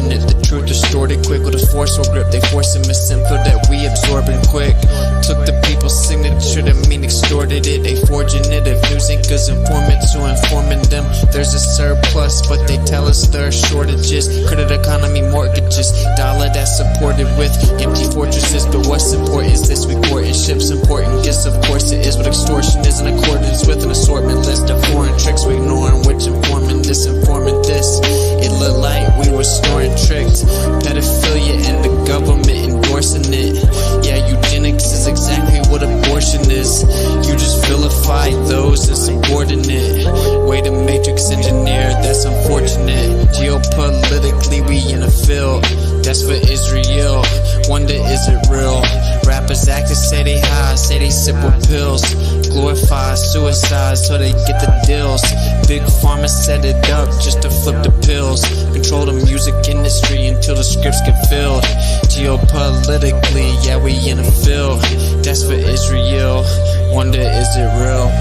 subordinate. The truth distorted quick with a forceful grip. They force a feel that we absorbing quick. Took the people's signature, that mean extorted it. They forging it. If news anchors informant to informing them there's a surplus, but they tell us there are shortages. Credit economy mortgages, dollar that's supported with empty fortresses. But what's important is this: we courting ships, important gifts. Of course it is what extortion is, in accordance with an assortment list of foreign tricks. We ignoring which informant this, informant this. It looked like we were snoring tricked. Pedophilia and the government endorsing it. Yeah, eugenics is exactly what abortion is. You just vilify those insubordinate. Way to matrix engineer, that's unfortunate. Geopolitically we in a field that's for Israel. Wonder is it real? Rappers actors say they high, say they sip with pills. Glorify suicide so they get the deals. Big pharma set it up just to flip the pills. Control the music industry until the scripts get filled. Geopolitically, yeah, we in a field that's for Israel. Wonder is it real?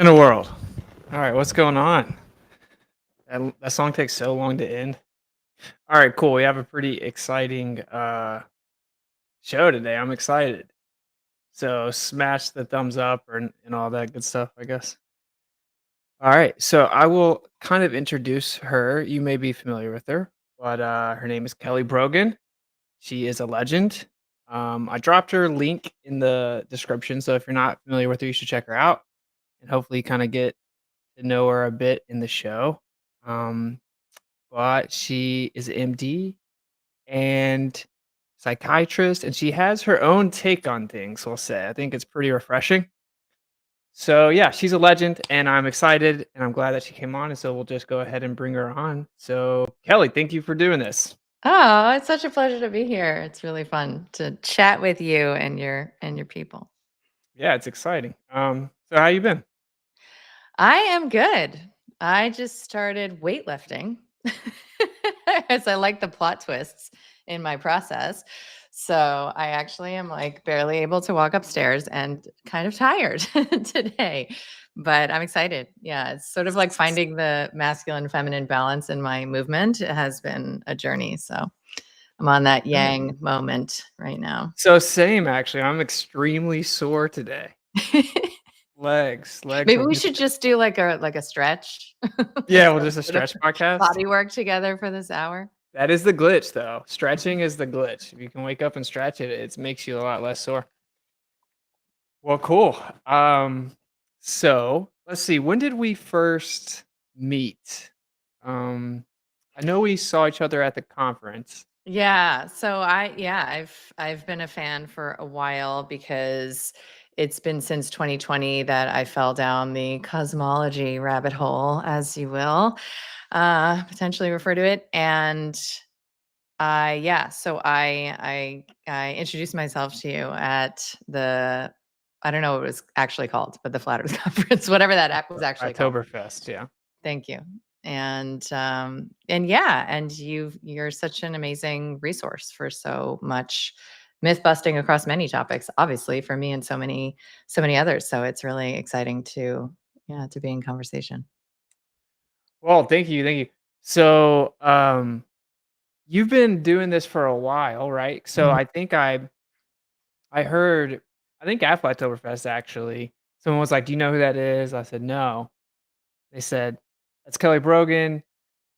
In the world. All right, what's going on? That song takes so long to end. All right, cool. We have a pretty exciting show today. I'm excited. So smash the thumbs up and all that good stuff, I guess. All right, so I will kind of introduce her. You may be familiar with her, but her name is Kelly Brogan. She is a legend. I dropped her link in the description, so if you're not familiar with her, you should check her out and hopefully kind of get to know her a bit in the show. Um, but she is an MD and psychiatrist, and she has her own take on things, we'll say. I think it's pretty refreshing. So yeah, she's a legend, and I'm excited, and I'm glad that she came on, and so we'll just go ahead and bring her on. So Kelly, thank you for doing this. Oh, it's such a pleasure to be here. It's really fun to chat with you and your people. Yeah, it's exciting. So how you been? I am good. I just started weightlifting as I like the plot twists in my process. So I actually am like barely able to walk upstairs and kind of tired today, but I'm excited. Yeah, it's sort of like finding the masculine feminine balance in my movement. It has been a journey. So I'm on that yang moment right now. So same actually. I'm extremely sore today. Legs Maybe are we just- should just do like a stretch. Yeah, we'll just a stretch podcast. Body work together for this hour. That is the glitch, though. Stretching is the glitch. If you can wake up and stretch it, it makes you a lot less sore. Well, cool. So let's see. When did we first meet? I know we saw each other at the conference. Yeah. So I've been a fan for a while because it's been since 2020 that I fell down the cosmology rabbit hole, as you will potentially refer to it. And so I introduced myself to you at the, I don't know what it was actually called, but the Flat Earth Conference, whatever that was actually called. Oktoberfest, yeah. Thank you. And yeah, and you're such an amazing resource for so much myth busting across many topics, obviously for me and so many others. So it's really exciting to be in conversation. Well, thank you. So, you've been doing this for a while, right? So Mhm. I think I heard, I think at Oktoberfest actually, someone was like, "Do you know who that is?" I said, "No." They said, "That's Kelly Brogan."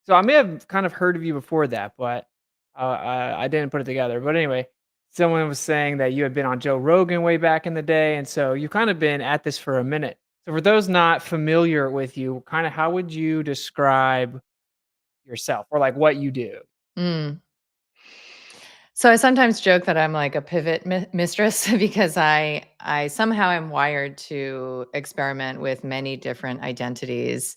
So I may have kind of heard of you before that, but I didn't put it together, but anyway, someone was saying that you had been on Joe Rogan way back in the day, and so you've kind of been at this for a minute. So for those not familiar with you, kind of how would you describe yourself or like what you do? Mm. So I sometimes joke that I'm like a pivot mistress because I somehow am wired to experiment with many different identities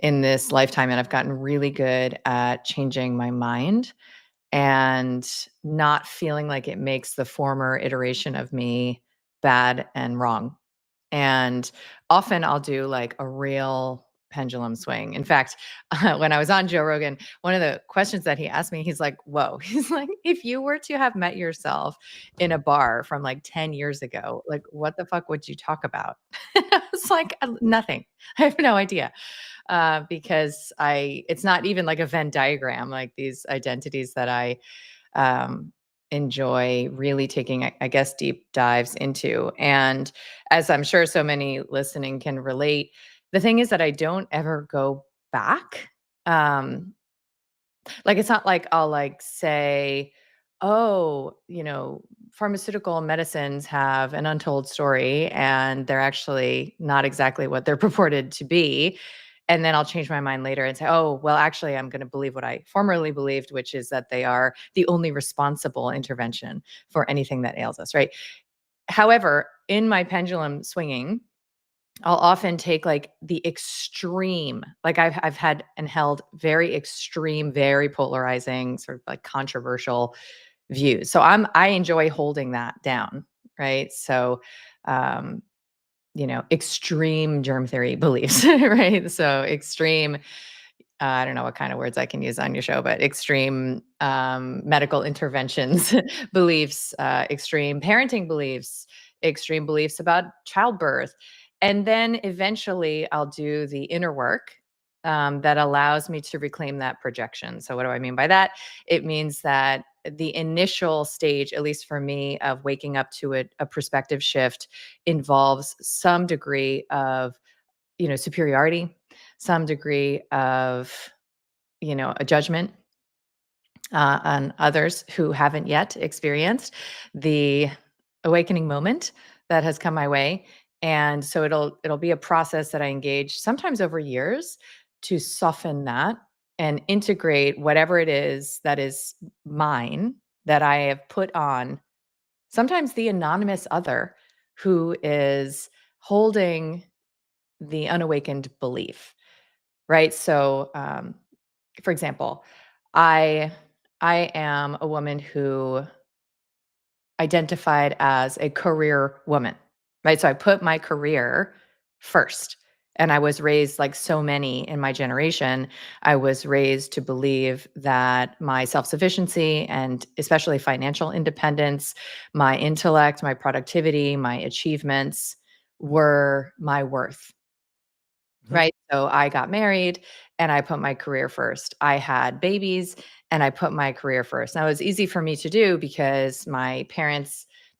in this lifetime, and I've gotten really good at changing my mind and not feeling like it makes the former iteration of me bad and wrong. And often I'll do like a real pendulum swing. In fact, when I was on Joe Rogan, one of the questions that he asked me, he's like, whoa, he's like, if you were to have met yourself in a bar from like 10 years ago, like what the fuck would you talk about? I was like, nothing. I have no idea. Because it's not even like a Venn diagram, like these identities that I um, enjoy really taking, I guess, deep dives into. And as I'm sure so many listening can relate, the thing is that I don't ever go back. Um, like it's not like I'll like say, oh, pharmaceutical medicines have an untold story and they're actually not exactly what they're purported to be. And then I'll change my mind later and say, oh, well, actually, I'm going to believe what I formerly believed, which is that they are the only responsible intervention for anything that ails us, right? However, in my pendulum swinging, I'll often take like the extreme, like I've had and held very extreme, very polarizing, sort of like controversial views. So I enjoy holding that down, right? So um, extreme germ theory beliefs, right? So extreme, I don't know what kind of words I can use on your show, but extreme medical interventions beliefs, extreme parenting beliefs, extreme beliefs about childbirth. And then eventually I'll do the inner work that allows me to reclaim that projection. So, what do I mean by that? It means that the initial stage, at least for me, of waking up to a perspective shift involves some degree of superiority, some degree of a judgment on others who haven't yet experienced the awakening moment that has come my way. And so it'll be a process that I engage sometimes over years to soften that and integrate whatever it is that is mine that I have put on sometimes the anonymous other who is holding the unawakened belief, right? So for example, I I am a woman who identified as a career woman, right? So I put my career first. And I was raised like so many in my generation. I was raised to believe that my self sufficiency and especially financial independence, my intellect, my productivity, my achievements were my worth. Mhm. Right? So I got married and I put my career first. I had babies and I put my career first. Now it was easy for me to do because my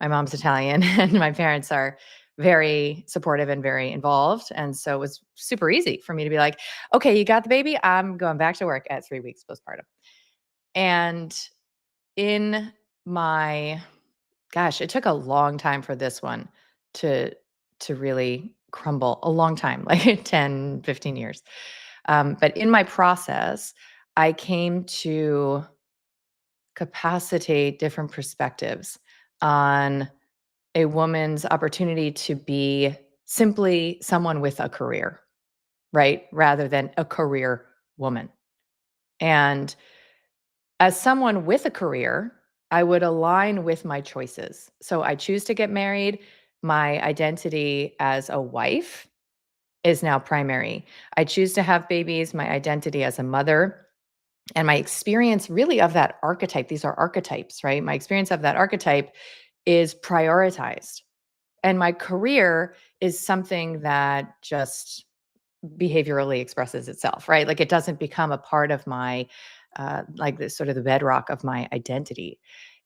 mom's Italian and my parents are very supportive and very involved. And so it was super easy for me to be like, okay, you got the baby. I'm going back to work at 3 weeks postpartum. And in my gosh, it took a long time for this one to really crumble, a long time, like 10, 15 years. But in my process, I came to capacitate different perspectives on a woman's opportunity to be simply someone with a career, right? Rather than a career woman. And as someone with a career, I would align with my choices. So I choose to get married. My identity as a wife is now primary. I choose to have babies. My identity as a mother and my experience really of that archetype, these are archetypes, right? My experience of that archetype is prioritized. And my career is something that just behaviorally expresses itself, right? Like it doesn't become a part of my like the sort of the bedrock of my identity.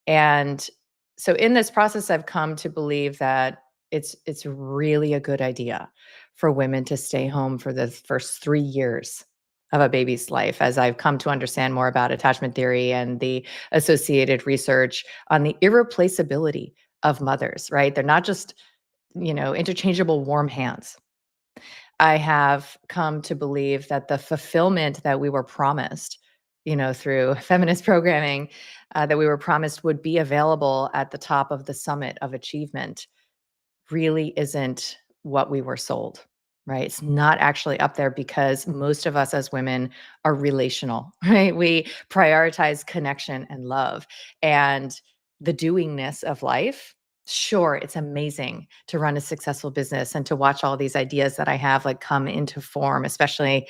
And so in this process, I've come to believe that it's really a good idea for women to stay home for the first 3 years of a baby's life as I've come to understand more about attachment theory and the associated research on the irreplaceability of mothers, right? They're not just, interchangeable warm hands. I have come to believe that the fulfillment that we were promised, through feminist programming, that we were promised would be available at the top of the summit of achievement really isn't what we were sold, right? It's not actually up there because most of us as women are relational, right? We prioritize connection and love and the doingness of life. Sure, it's amazing to run a successful business and to watch all these ideas that I have like come into form, especially,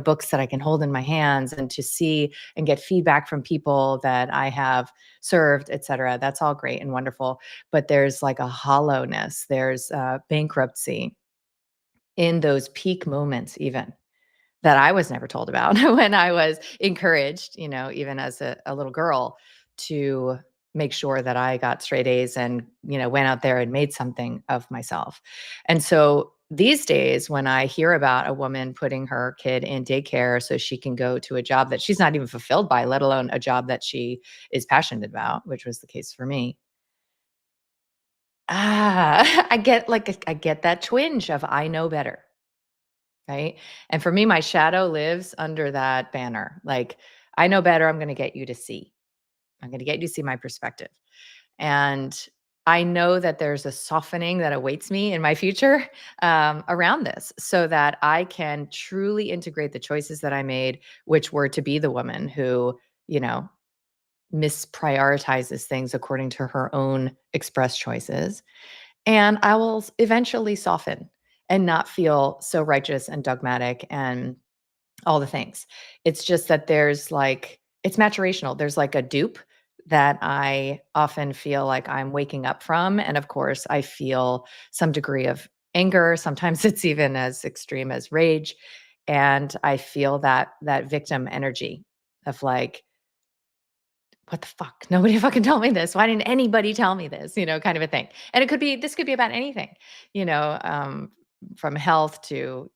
books that I can hold in my hands and to see and get feedback from people that I have served, et cetera. That's all great and wonderful, but there's like a hollowness, there's bankruptcy in those peak moments, even that I was never told about when I was encouraged, even as a little girl, to make sure that I got straight A's and, went out there and made something of myself. And so these days, when I hear about a woman putting her kid in daycare so she can go to a job that she's not even fulfilled by, let alone a job that she is passionate about, which was the case for me, I get that twinge of I know better, right? And for me, my shadow lives under that banner. Like, I know better. I'm going to get you to see. I'm going to get you to see my perspective. And I know that there's a softening that awaits me in my future around this so that I can truly integrate the choices that I made, which were to be the woman who, you know, misprioritizes things according to her own expressed choices. And I will eventually soften and not feel so righteous and dogmatic and all the things. It's just that it's maturational. There's like a dupe that I often feel like I'm waking up from. And of course, I feel some degree of anger. Sometimes it's even as extreme as rage. And I feel that victim energy of like, what the fuck? Nobody fucking told me this. Why didn't anybody tell me this? Kind of a thing. And this could be about anything, you know, um, from health to,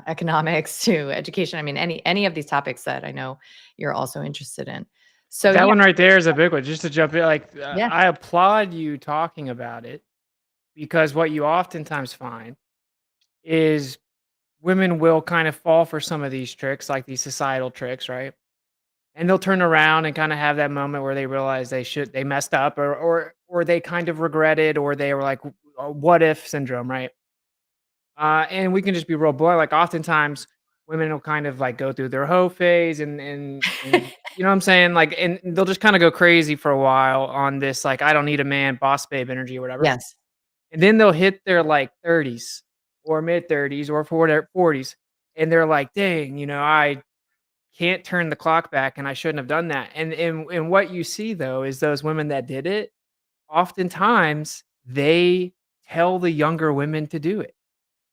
economics to education. I mean, any of these topics that I know you're also interested in. So That yeah, one right there is a big one. Just to jump in, like, yeah. I applaud you talking about it because what you oftentimes find is women will kind of fall for some of these tricks, like these societal tricks, right? And they'll turn around and kind of have that moment where they realize they messed up, or they kind of regret it, or they were like, what if syndrome, right? And we can just be real blunt. Like oftentimes women will kind of like go through their hoe phase and you know what I'm saying? Like, and they'll just kind of go crazy for a while on this, like, I don't need a man, boss babe energy or whatever. Yes. And then they'll hit their like 30s or mid 30s or for their 40s. And they're like, dang, I can't turn the clock back and I shouldn't have done that. And what you see though is those women that did it, oftentimes they tell the younger women to do it.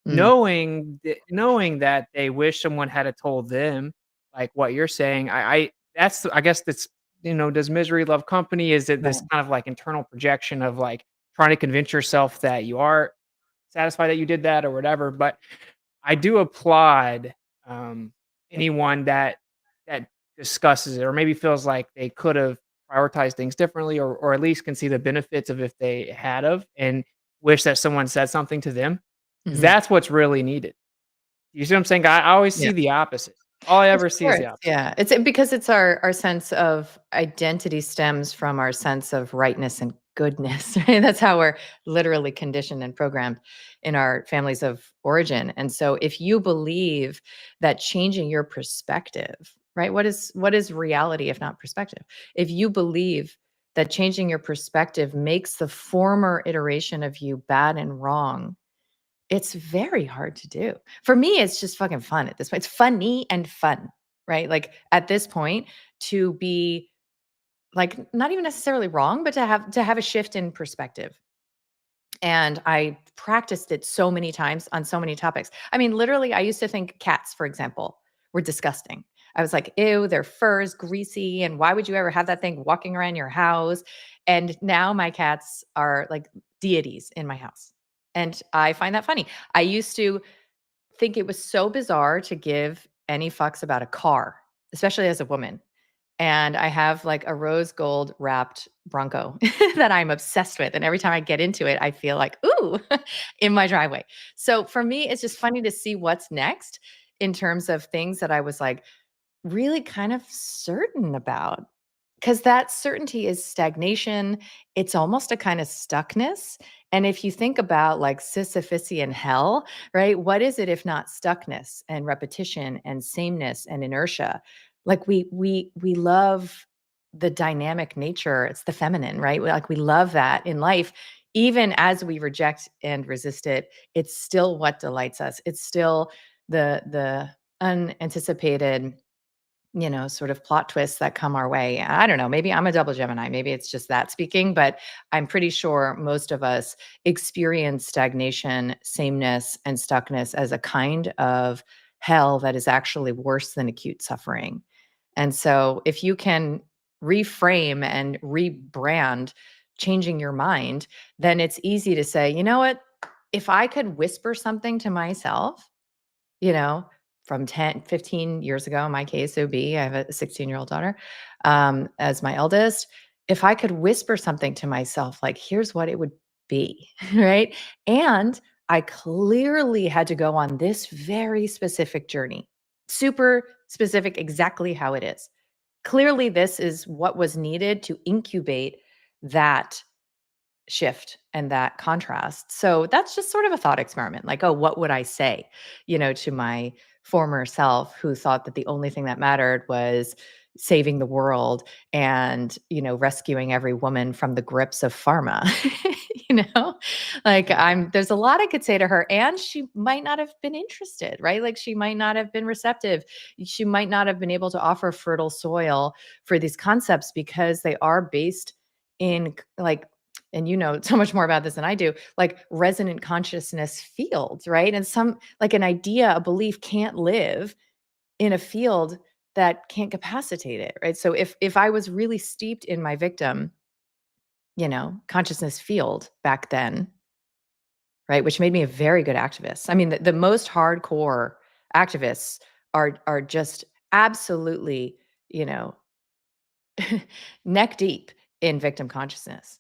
Mm, Knowing that they wish someone had a told them, like what you're saying, I guess that's, does misery love company? Is it this right. kind of like internal projection of like trying to convince yourself that you are satisfied that you did that or whatever? But I do applaud, anyone that discusses it or maybe feels like they could have prioritized things differently or at least can see the benefits of if they had of and wish that someone said something to them. 'Cause Mhm. that's what's really needed. You see what I'm saying? I always Yeah. see the opposite. All I Of ever see is course, the opposite. yeah. It's because it's our sense of identity stems from our sense of rightness and goodness, right? That's how we're literally conditioned and programmed in our families of origin. And so if you believe that changing your perspective, right? What is reality if not perspective? If you believe that changing your perspective makes the former iteration of you bad and wrong, it's very hard to do. For me, it's just fucking fun at this point. It's funny and fun, right? Like at this point, to be like not even necessarily wrong, but to have a shift in perspective. And I practiced it so many times on so many topics. I mean, literally, I used to think cats, for example, were disgusting. I was like, ew, their fur is greasy. And why would you ever have that thing walking around your house? And now my cats are like deities in my house. And I find that funny. I used to think it was so bizarre to give any fucks about a car, especially as a woman. And I have like a rose gold wrapped Bronco that I'm obsessed with. And every time I get into it, I feel like, ooh, in my driveway. So for me, it's just funny to see what's next in terms of things that I was like really kind of certain about. Because that certainty is stagnation. It's almost a kind of stuckness. And if you think about like Sisyphusian hell, right? What is it if not stuckness and repetition and sameness and inertia? Like we love the dynamic nature. It's the feminine, right? Like we love that in life. Even as we reject and resist it, it's still what delights us. It's still the unanticipated, sort of plot twists that come our way. I don't know, maybe I'm a double Gemini, maybe it's just that speaking, but I'm pretty sure most of us experience stagnation, sameness, and stuckness as a kind of hell that is actually worse than acute suffering. And so if you can reframe and rebrand, changing your mind, then it's easy to say, you know what? If I could whisper something to myself, you know, from 10, 15 years ago, in my case, it would be, I have a 16-year-old daughter, as my eldest. If I could whisper something to myself, like, here's what it would be, right? And I clearly had to go on this very specific journey, super specific, exactly how it is. Clearly, this is what was needed to incubate that shift and that contrast. So that's just sort of a thought experiment. Like, oh, what would I say, to my former self who thought that the only thing that mattered was saving the world and, rescuing every woman from the grips of pharma. you know, like there's a lot I could say to her, and she might not have been interested, right? Like she might not have been receptive. She might not have been able to offer fertile soil for these concepts because they are based in like, and you know so much more about this than I do, like resonant consciousness fields, right? And some like an idea, a belief can't live in a field that can't capacitate it, right? So if I was really steeped in my victim, consciousness field back then, right, which made me a very good activist. I mean, the most hardcore activists are just absolutely, you know, neck deep in victim consciousness,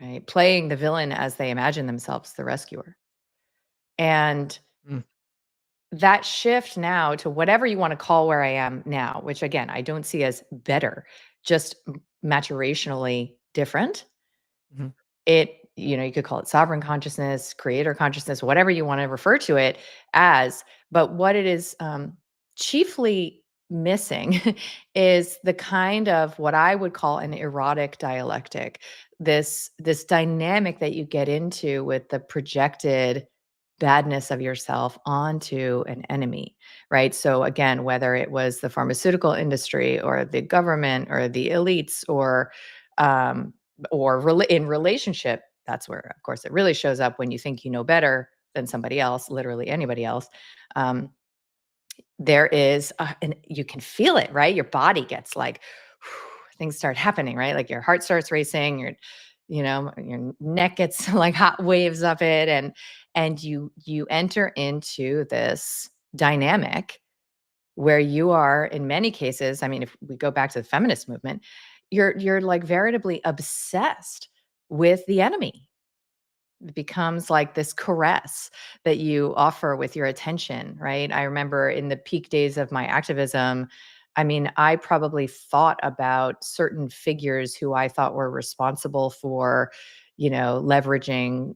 right? Playing the villain as they imagine themselves the rescuer. And Mm. that shift now to whatever you want to call where I am now, which again, I don't see as better, just maturationally different. Mhm. You could call it sovereign consciousness, creator consciousness, whatever you want to refer to it as. But what it is chiefly missing is the kind of what I would call an erotic dialectic. This dynamic that you get into with the projected badness of yourself onto an enemy, right? So again, whether it was the pharmaceutical industry or the government or the elites um, in relationship, that's where, of course, it really shows up when you think you know better than somebody else, literally anybody else. Um, there is, and you can feel it, right? Your body gets like, things start happening, right? Like your heart starts racing, your neck gets like hot waves of it, and you enter into this dynamic where you are, in many cases, I mean, if we go back to the feminist movement, you're like veritably obsessed with the enemy. It becomes like this caress that you offer with your attention, right? I remember in the peak days of my activism, I mean, I probably thought about certain figures who I thought were responsible for, leveraging,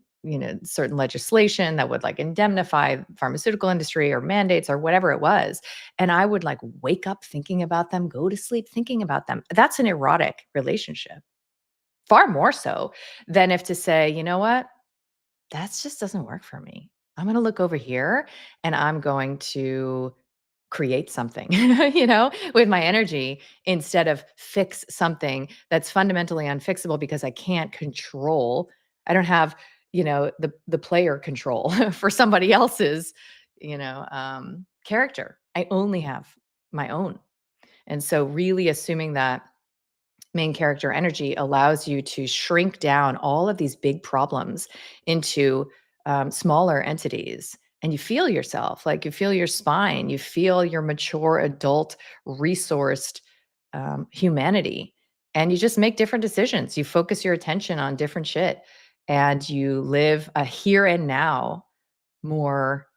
certain legislation that would like indemnify pharmaceutical industry or mandates or whatever it was. And I would like wake up thinking about them, go to sleep thinking about them. That's an erotic relationship, far more so than if to say, you know what? That just doesn't work for me. I'm going to look over here and I'm going to create something, with my energy instead of fix something that's fundamentally unfixable because I can't control. I don't have, the player control for somebody else's, character. I only have my own. And so really assuming that main character energy allows you to shrink down all of these big problems into smaller entities and you feel yourself, like you feel your spine, you feel your mature adult resourced humanity, and you just make different decisions. You focus your attention on different shit, and you live a here and now more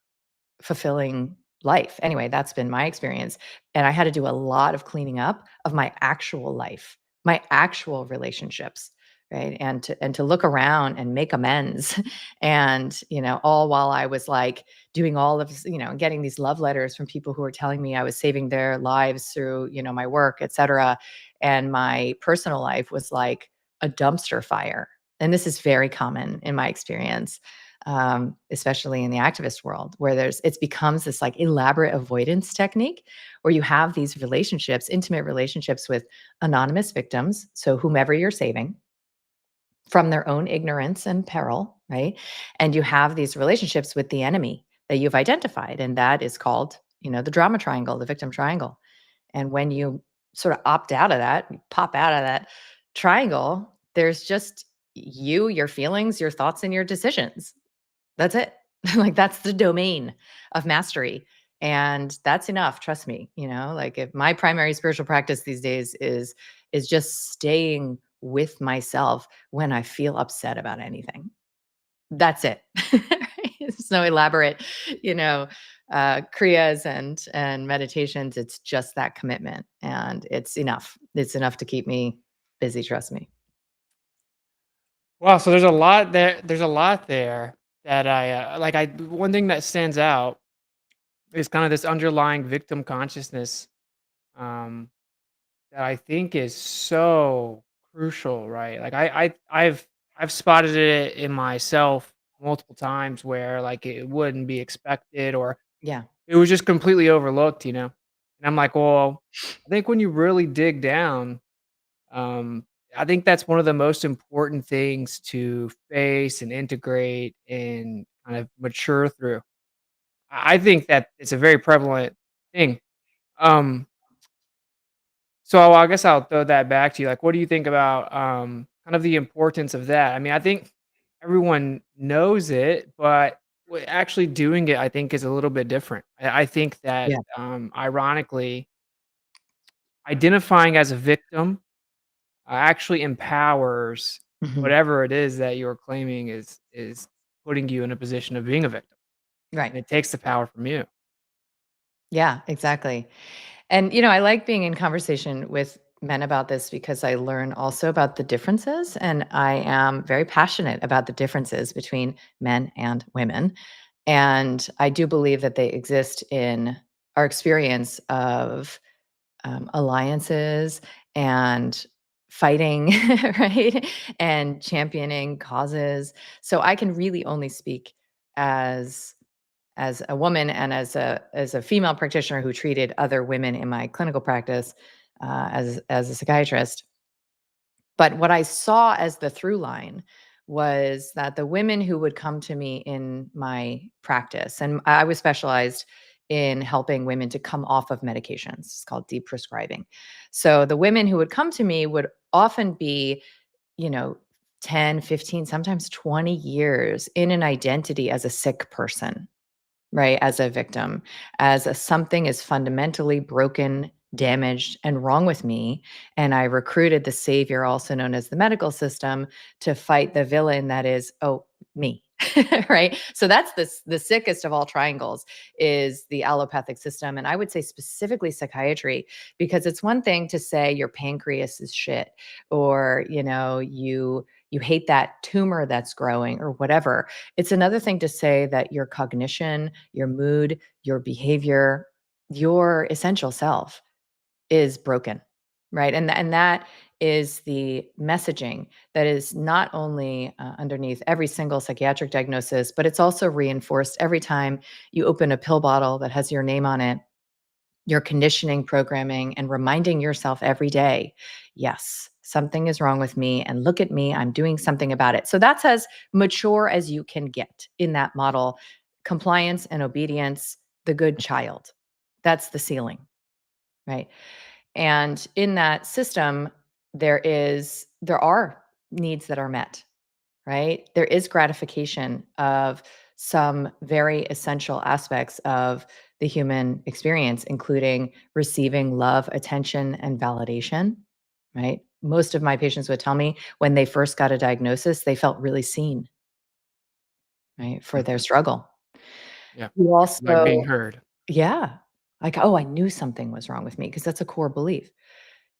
fulfilling life. Anyway, that's been my experience. And I had to do a lot of cleaning up of my actual life, my actual relationships, right? And to look around and make amends. And, all while I was like doing all of this, getting these love letters from people who were telling me I was saving their lives through, my work, et cetera. And my personal life was like a dumpster fire. And this is very common in my experience, especially in the activist world, where it becomes this like elaborate avoidance technique where you have these relationships, intimate relationships with anonymous victims. So whomever you're saving from their own ignorance and peril, right? And you have these relationships with the enemy that you've identified. And that is called, the drama triangle, the victim triangle. And when you sort of opt out of that, you pop out of that triangle, there's just you, your feelings, your thoughts, and your decisions. That's it. Like that's the domain of mastery. And that's enough, trust me. Like if my primary spiritual practice these days is just staying with myself when I feel upset about anything. That's it. It's no elaborate, kriyas and meditations. It's just that commitment. And it's enough. It's enough to keep me busy, trust me. Wow, so there's a lot there. There's a lot there that I like. One thing that stands out is kind of this underlying victim consciousness, um, that I think is so crucial, right? Like I've spotted it in myself multiple times where like it wouldn't be expected or Yeah. it was just completely overlooked, And I'm like, well, I think when you really dig down, um, I think that's one of the most important things to face and integrate and kind of mature through. I think that it's a very prevalent thing. Um, so I guess I'll throw that back to you. Like, what do you think about kind of the importance of that? I mean, I think everyone knows it, but actually doing it, I think, is a little bit different. I think that, Yeah. ironically, identifying as a victim actually empowers Mhm. whatever it is that you're claiming is putting you in a position of being a victim, Right. and it takes the power from you. Yeah, exactly. And, I like being in conversation with men about this because I learn also about the differences. And I am very passionate about the differences between men and women. And I do believe that they exist in our experience of alliances and fighting, right? And championing causes. So I can really only speak as as a woman and as a female practitioner who treated other women in my clinical practice, as a psychiatrist. But what I saw as the through line was that the women who would come to me in my practice, and I was specialized in helping women to come off of medications. It's called deprescribing. So the women who would come to me would often be, you know, 10, 15, sometimes 20 years in an identity as a sick person, right? As a victim, as something is fundamentally broken, damaged, and wrong with me. And I recruited the savior, also known as the medical system, to fight the villain that is, oh, me. Right. So that's the sickest of all triangles is the allopathic system. And I would say specifically psychiatry, because it's one thing to say your pancreas is shit, or, you hate that tumor that's growing or whatever. It's another thing to say that your cognition, your mood, your behavior, your essential self is broken, right? And that is the messaging that is not only underneath every single psychiatric diagnosis, but it's also reinforced every time you open a pill bottle that has your name on it, your conditioning, programming, and reminding yourself every day, yes, something is wrong with me. And look at me, I'm doing something about it. So that's as mature as you can get in that model. Compliance and obedience, the good child. That's the ceiling, right? And in that system, there are needs that are met, right? There is gratification of some very essential aspects of the human experience, including receiving love, attention, and validation, right? Most of my patients would tell me when they first got a diagnosis, they felt really seen, right, for their Mhm. struggle. Yeah. You Like being also heard. yeah, like, "Oh, I knew something was wrong with me," because that's a core belief.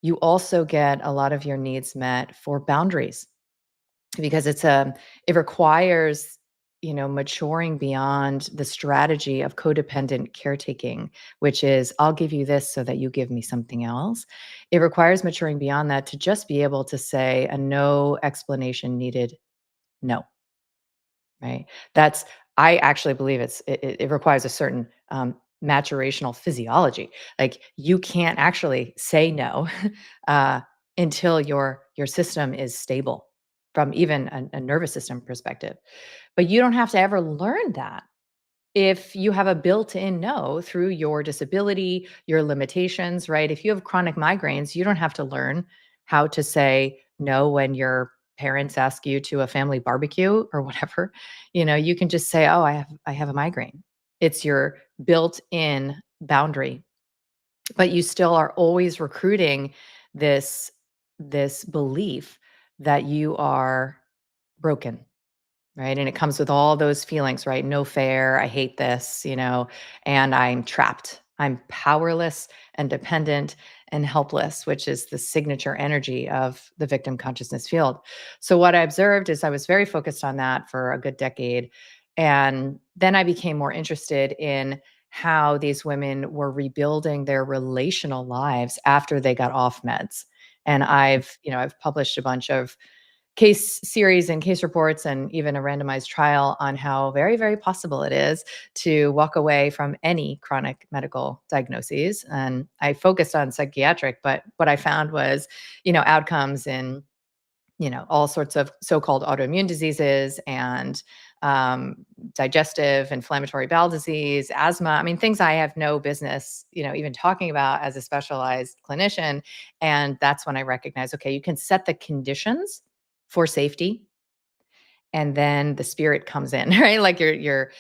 You also get a lot of your needs met for boundaries because it requires, maturing beyond the strategy of codependent caretaking, which is I'll give you this so that you give me something else. It requires maturing beyond that to just be able to say a no explanation needed, no, right? That's I actually believe it requires a certain maturational physiology. Like you can't actually say no uh, until your system is stable from even a nervous system perspective. But you don't have to ever learn that if you have a built-in no through your disability, your limitations, right? If you have chronic migraines, you don't have to learn how to say no when your parents ask you to a family barbecue or whatever. You can just say, "Oh, I have a migraine." It's your built-in boundary, but you still are always recruiting this belief that you are broken. Right, and it comes with all those feelings, right? No fair, I hate this, and I'm trapped. I'm powerless and dependent and helpless, which is the signature energy of the victim consciousness field. So what I observed is I was very focused on that for a good decade, and then I became more interested in how these women were rebuilding their relational lives after they got off meds. And I've published a bunch of case series and case reports and even a randomized trial on how very, very possible it is to walk away from any chronic medical diagnoses. And I focused on psychiatric, but what I found was, outcomes in, all sorts of so-called autoimmune diseases and digestive, inflammatory bowel disease, asthma. I mean, things I have no business, even talking about as a specialized clinician. And that's when I recognize, okay, you can set the conditions for safety, and then the spirit comes in, right? Like your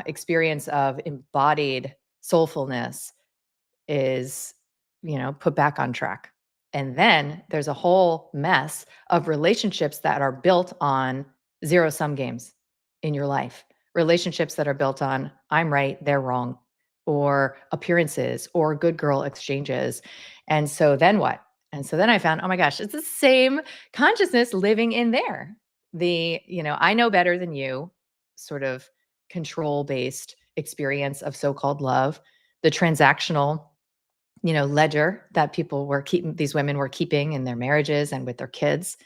experience of embodied soulfulness is, put back on track. And then there's a whole mess of relationships that are built on zero sum games in your life. Relationships that are built on I'm right, they're wrong, or appearances or good girl exchanges. And so then what? And so then I found, oh my gosh, it's the same consciousness living in there. I know better than you sort of control based experience of so called love, the transactional ledger that these women were keeping in their marriages and with their kids.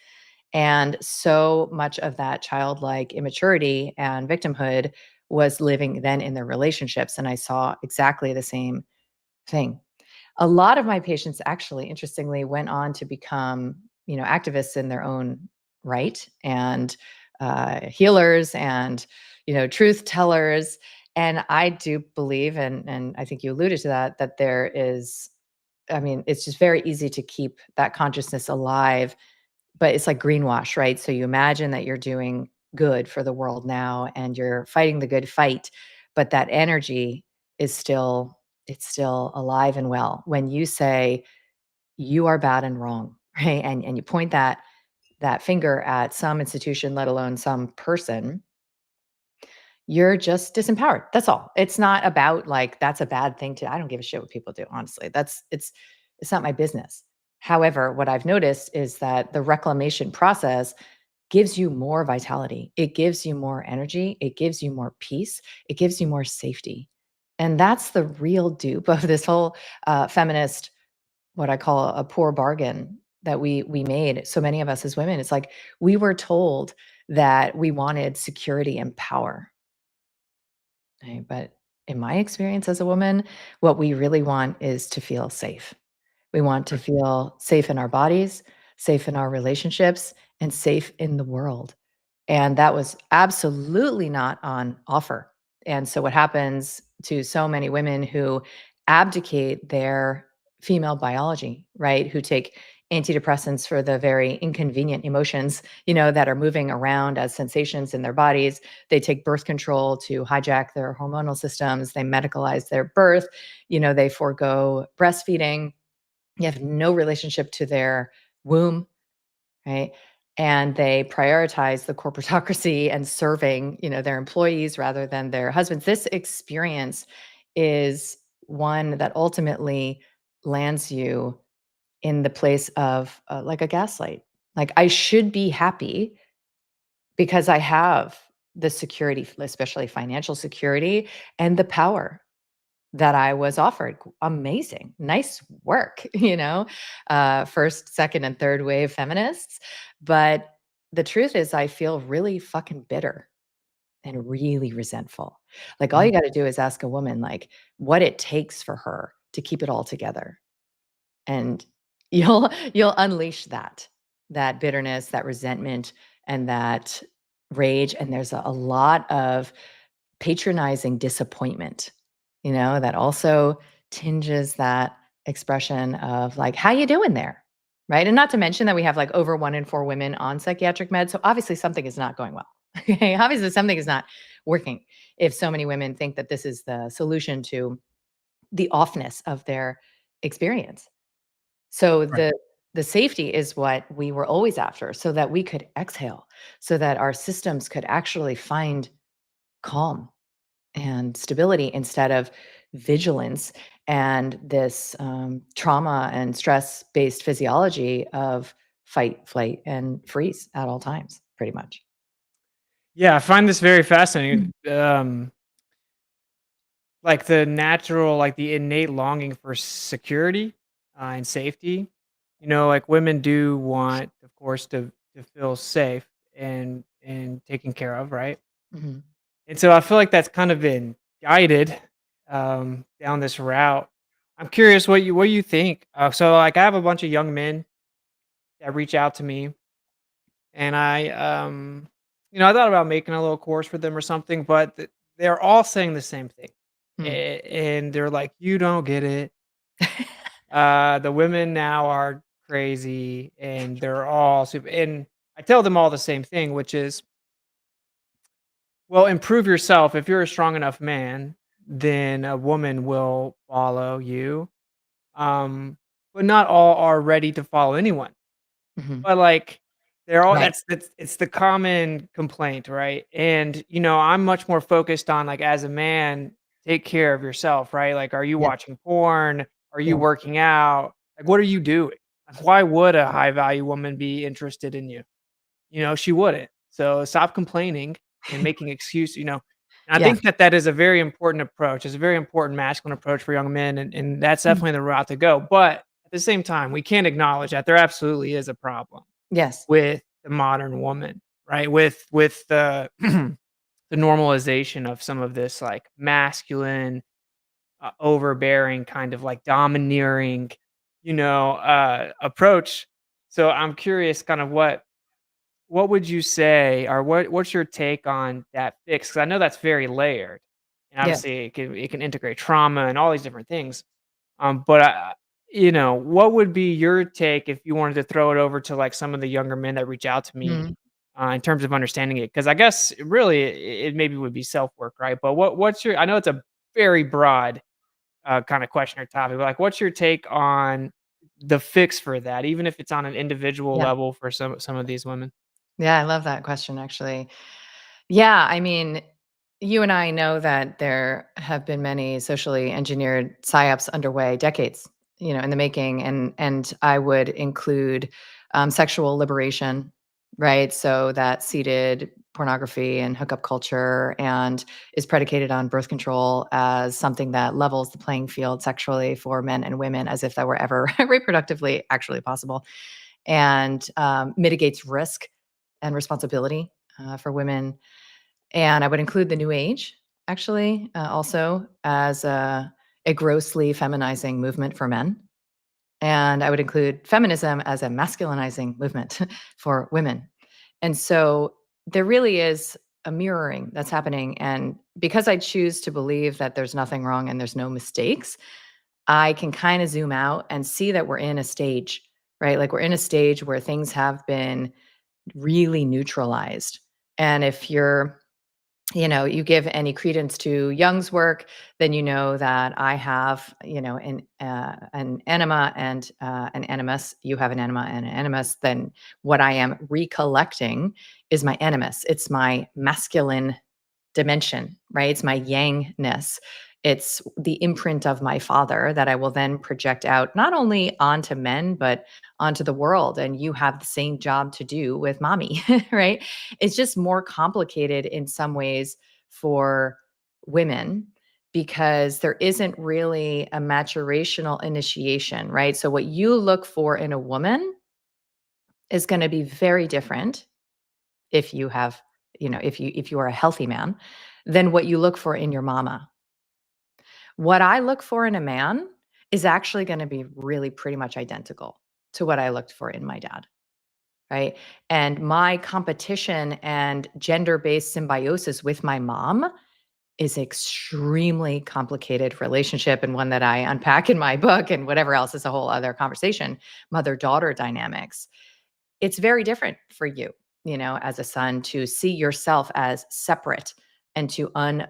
And so much of that childlike immaturity and victimhood was living then in their relationships. And I saw exactly the same thing. A lot of my patients actually, interestingly, went on to become, activists in their own right and healers and, truth tellers. And I do believe, and I think you alluded to that there is, I mean, it's just very easy to keep that consciousness alive, but it's like greenwash, right? So you imagine that you're doing good for the world now and you're fighting the good fight, but that energy is still it's still alive and well when you say you are bad and wrong, right? And you point that finger at some institution, let alone some person, you're just disempowered. That's all. It's not about like that's a bad thing to I don't give a shit what people do, honestly. It's not my business. However, what I've noticed is that the reclamation process gives you more vitality. It gives you more energy, it gives you more peace, it gives you more safety. And that's the real dupe of this whole feminist what I call a poor bargain that we made, so many of us as women. It's like we were told that we wanted security and power. Right? But in my experience as a woman, what we really want is to feel safe. We want to feel safe in our bodies, safe in our relationships, and safe in the world. And that was absolutely not on offer. And so, what happens to so many women who abdicate their female biology, right? Who take antidepressants for the very inconvenient emotions, that are moving around as sensations in their bodies. They take birth control to hijack their hormonal systems. They medicalize their birth. They forego breastfeeding. You have no relationship to their womb, right? And they prioritize the corporatocracy and serving, their employees rather than their husbands. This experience is one that ultimately lands you in the place of like a gaslight. Like, I should be happy because I have the security, especially financial security, and the power that I was offered. Amazing. Nice work, first, second, and third wave feminists. But the truth is, I feel really fucking bitter and really resentful. Like, all you got to do is ask a woman, like, what it takes for her to keep it all together. And you'll unleash that bitterness, that resentment, and that rage. And there's a lot of patronizing disappointment, that also tinges that expression of like, how you doing there? Right. And not to mention that we have like over 1 in 4 women on psychiatric meds. So obviously something is not going well. Okay. Obviously something is not working if so many women think that this is the solution to the offness of their experience. So Right. the safety is what we were always after, so that we could exhale, so that our systems could actually find calm and stability instead of vigilance and this trauma and stress based physiology of fight, flight, and freeze at all times, pretty much. Yeah, I find this very fascinating. Like the natural, like the innate longing for security and safety. Like women do want, of course, to feel safe and taken care of, right? Mhm. And so I feel like that's kind of been guided down this route. I'm curious what you think. So like I have a bunch of young men that reach out to me, and I thought about making a little course for them or something, but they're all saying the same thing, Hmm. and they're like, "You don't get it. The women now are crazy, and they're all super." And I tell them all the same thing, which is, well, improve yourself. If you're a strong enough man, then a woman will follow you. Um, but not all are ready to follow anyone. Hmm. But like they're all Right. that's it's the common complaint, right? And I'm much more focused on like as a man, take care of yourself, right? Like, are you Yeah. watching porn? Are you Yeah. working out? Like, what are you doing? Like, why would a high value woman be interested in you? She wouldn't. So stop complaining and making excuse. And I Yeah. think that is a very important approach. It's a very important masculine approach for young men, and that's Mm. definitely the route to go. But at the same time, we can't acknowledge that there absolutely is a problem Yes. with the modern woman, right? With the the normalization of some of this like masculine, overbearing kind of like domineering, approach. So I'm curious, kind of what would you say, or what's your take on that fix? Because I know that's very layered, and Yeah. obviously it can integrate trauma and all these different things. But what would be your take if you wanted to throw it over to like some of the younger men that reach out to me Mhm. in terms of understanding it? Because I guess really it maybe would be self work, right? But what's your? I know it's a very broad kind of question or topic, but like, what's your take on the fix for that, even if it's on an individual Yeah. level for some of these women? Yeah. I love that question, actually. Yeah, I mean, you and I know that there have been many socially engineered psyops underway, decades, in the making, and I would include sexual liberation, right? So that seeded pornography and hookup culture and is predicated on birth control as something that levels the playing field sexually for men and women, as if that were ever reproductively actually possible, and mitigates risk and responsibility for women. And I would include the new age, actually, also as a grossly feminizing movement for men. And I would include feminism as a masculinizing movement for women. And so there really is a mirroring that's happening. And because I choose to believe that there's nothing wrong and there's no mistakes, I can kind of zoom out and see that we're in a stage, right? Like we're in a stage where things have been really neutralized. And if you give any credence to Jung's work, then you know that I have, an enema and an animus. You have an enema and an animus. Then what I am recollecting is my animus. It's my masculine dimension, right? It's my yangness. It's the imprint of my father that I will then project out not only onto men, but onto the world. And you have the same job to do with mommy, right? It's just more complicated in some ways for women because there isn't really a maturational initiation, right? So, what you look for in a woman is going to be very different if you have, if you are a healthy man, than what you look for in your mama. What I look for in a man is actually going to be really pretty much identical to what I looked for in my dad, right? And my competition and gender-based symbiosis with my mom is extremely complicated relationship and one that I unpack in my book and whatever else is a whole other conversation, mother-daughter dynamics. It's very different for you, as a son to see yourself as separate and to I'm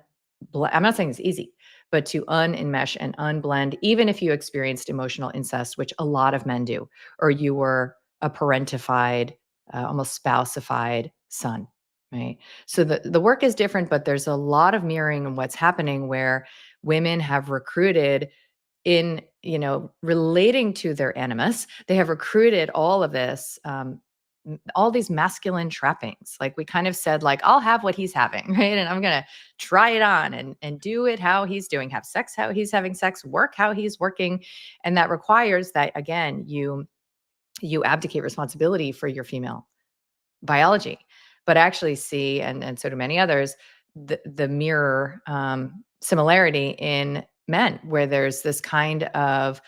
not saying it's easy, but to unenmesh and unblend, even if you experienced emotional incest, which a lot of men do, or you were a parentified, almost spouseified son, right? So the work is different, but there's a lot of mirroring in what's happening where women have recruited in relating to their animus, they have recruited all of this all these masculine trappings. Like we kind of said, like, I'll have what he's having, right? And I'm gonna try it on and do it how he's doing, have sex how he's having sex, work how he's working. And that requires that, again, you abdicate responsibility for your female biology, but actually see, and so do many others, the mirror similarity in men, where there's this kind of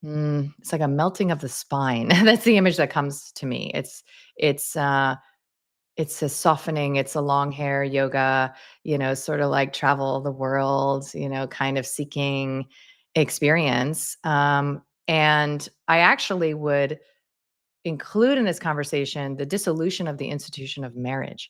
it's like a melting of the spine. That's the image that comes to me. It's a softening. It's a long hair yoga. Sort of like travel the world. Kind of seeking experience. And I actually would include in this conversation the dissolution of the institution of marriage.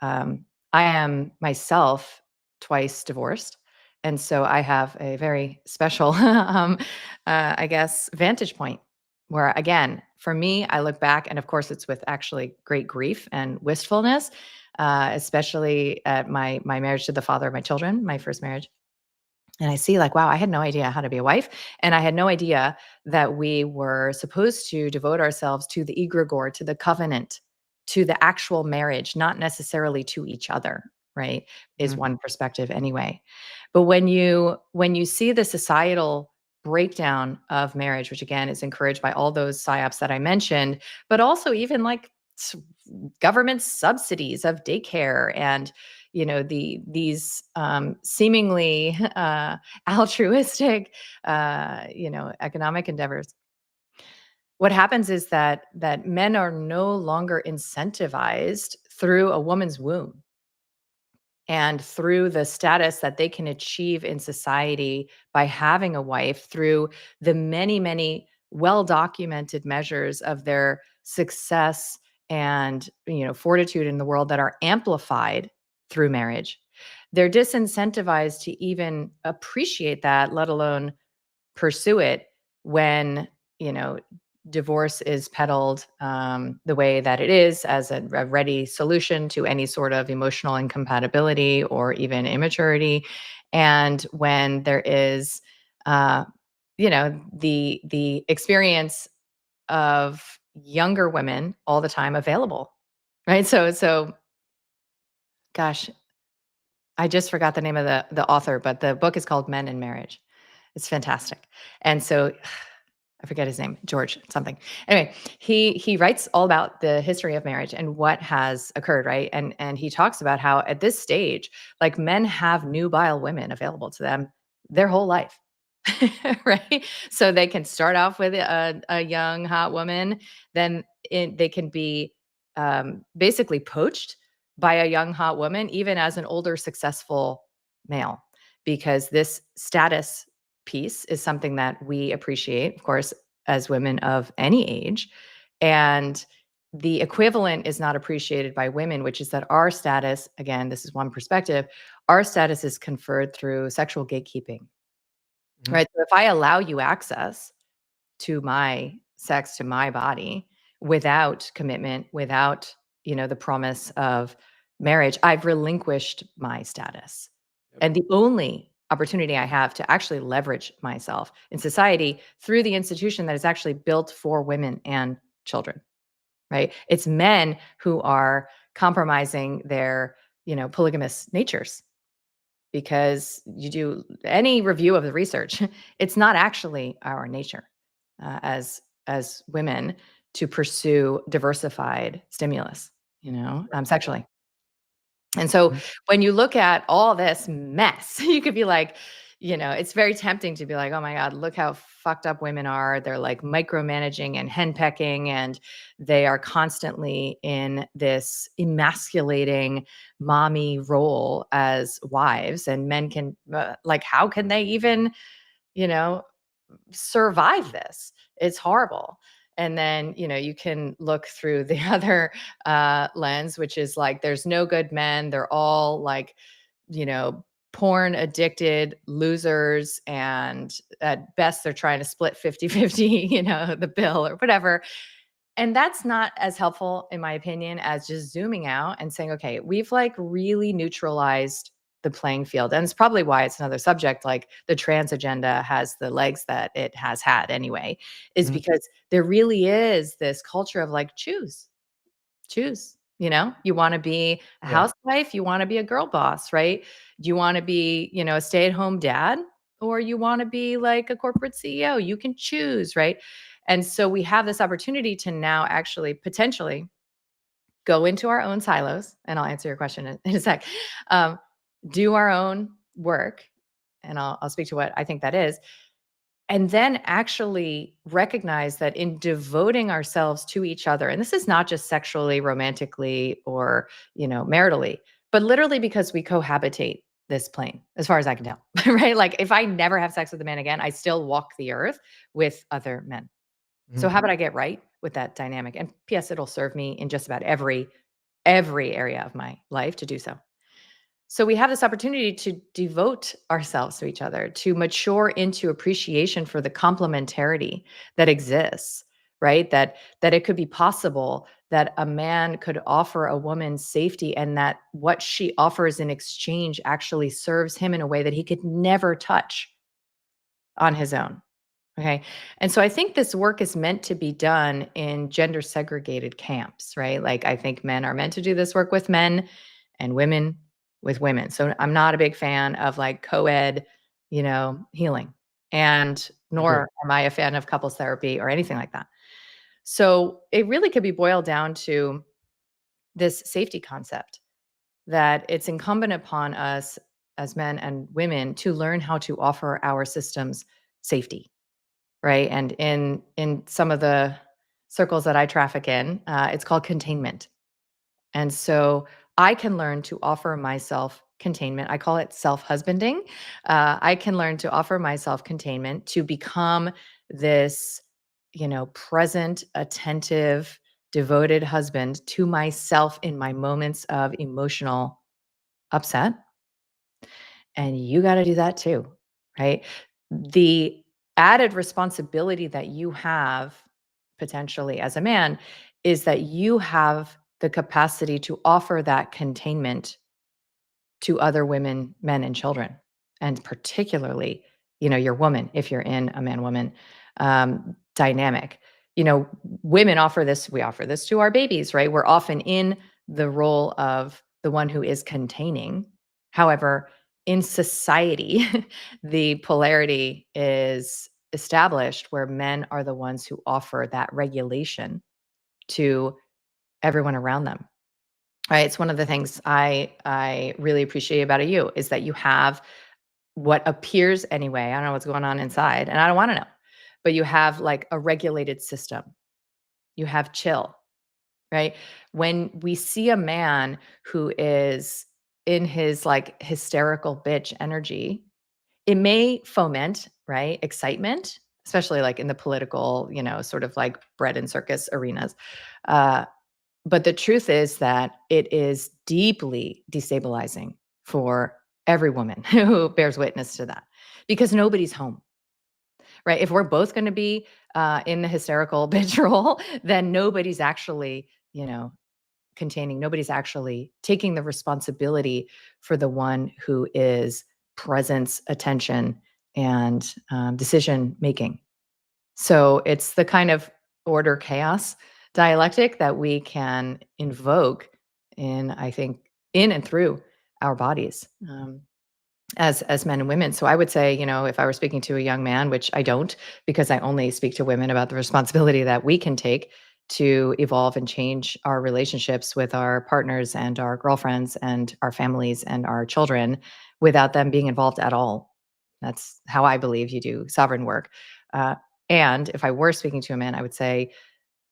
I am myself twice divorced. And so I have a very special, I guess, vantage point where, again, for me, I look back and of course it's with actually great grief and wistfulness, especially at my marriage to the father of my children, my first marriage. And I see like, wow, I had no idea how to be a wife. And I had no idea that we were supposed to devote ourselves to the egregore, to the covenant, to the actual marriage, not necessarily to each other, right? Is one perspective anyway. But when you see the societal breakdown of marriage, which again is encouraged by all those psyops that I mentioned, but also even like government subsidies of daycare and these seemingly altruistic economic endeavors, what happens is that men are no longer incentivized through a woman's womb and through the status that they can achieve in society by having a wife, through the many, many well documented measures of their success and fortitude in the world that are amplified through marriage. They're disincentivized to even appreciate that, let alone pursue it when divorce is peddled the way that it is, as a ready solution to any sort of emotional incompatibility or even immaturity. And when there is the experience of younger women all the time available, right? So gosh, I just forgot the name of the author, but the book is called Men in Marriage. It's fantastic. And so I forget his name, George something. Anyway, he writes all about the history of marriage and what has occurred, right? And he talks about how at this stage, like, men have nubile women available to them their whole life. Right? So they can start off with a young hot woman, then they can be basically poached by a young hot woman, even as an older successful male, because this status piece is something that we appreciate. Of course, as women of any age. And the equivalent is not appreciated by women, which is that our status, again, this is one perspective, our status is conferred through sexual gatekeeping, right? So if I allow you access to my sex, to my body, without commitment, without, the promise of marriage, I've relinquished my status. And the only opportunity I have to actually leverage myself in society through the institution that is actually built for women and children, right? It's men who are compromising their, polygamous natures, because you do any review of the research, it's not actually our nature as women to pursue diversified stimulus, sexually. And so when you look at all this mess, you could be like, it's very tempting to be like, oh my God, look how fucked up women are. They're like micromanaging and henpecking, and they are constantly in this emasculating mommy role as wives. And men can, how can they even, you know, survive this? It's horrible. And then, you can look through the other lens, which is like, there's no good men. They're all like, porn addicted losers. And at best, they're trying to split 50-50, the bill or whatever. And that's not as helpful, in my opinion, as just zooming out and saying, okay, we've like really neutralized the playing field. And it's probably why it's another subject, like the trans agenda has the legs that it has had anyway, is because there really is this culture of like, choose. You want to be a housewife, you want to be a girl boss, right? Do you want to be, a stay-at-home dad, or you want to be like a corporate CEO? You can choose, right? And so we have this opportunity to now actually potentially go into our own silos, and I'll answer your question in a sec. Do our own work, and I'll speak to what I think that is, and then actually recognize that in devoting ourselves to each other, and this is not just sexually, romantically, or maritally, but literally because we cohabitate this plane, as far as I can tell, right? Like if I never have sex with a man again, I still walk the earth with other men. So how about I get right with that dynamic? And P.S., it'll serve me in just about every area of my life to do so. So we have this opportunity to devote ourselves to each other, to mature into appreciation for the complementarity that exists, right? That it could be possible that a man could offer a woman safety, and that what she offers in exchange actually serves him in a way that he could never touch on his own. Okay. And so I think this work is meant to be done in gender segregated camps, right? Like I think men are meant to do this work with men and women with women. So I'm not a big fan of like co-ed, healing. And nor am I a fan of couples therapy or anything like that. So it really could be boiled down to this safety concept, that it's incumbent upon us as men and women to learn how to offer our systems safety. Right. And in some of the circles that I traffic in, it's called containment. And so I can learn to offer myself containment. I call it self-husbanding. I can learn to offer myself containment to become this, present, attentive, devoted husband to myself in my moments of emotional upset. And you got to do that too, right? The added responsibility that you have potentially as a man is that you have the capacity to offer that containment to other women, men, and children, and particularly, your woman, if you're in a man-woman dynamic. Women offer this, we offer this to our babies, right? We're often in the role of the one who is containing. However, in society, the polarity is established where men are the ones who offer that regulation to everyone around them. Right? It's one of the things I really appreciate about you is that you have what appears anyway. I don't know what's going on inside, and I don't want to know, but you have like a regulated system. You have chill, right? When we see a man who is in his like hysterical bitch energy, it may foment, right, excitement, especially like in the political, sort of like bread and circus arenas. Uh, but the truth is that it is deeply destabilizing for every woman who bears witness to that, because nobody's home, right? If we're both going to be in the hysterical bitch role, then nobody's actually, nobody's actually taking the responsibility for the one who is presence, attention, and decision making. So it's the kind of order chaos dialectic that we can invoke I think, in and through our bodies. As men and women. So I would say, if I were speaking to a young man, which I don't, because I only speak to women about the responsibility that we can take to evolve and change our relationships with our partners and our girlfriends and our families and our children without them being involved at all. That's how I believe you do sovereign work. Uh, and if I were speaking to a man, I would say,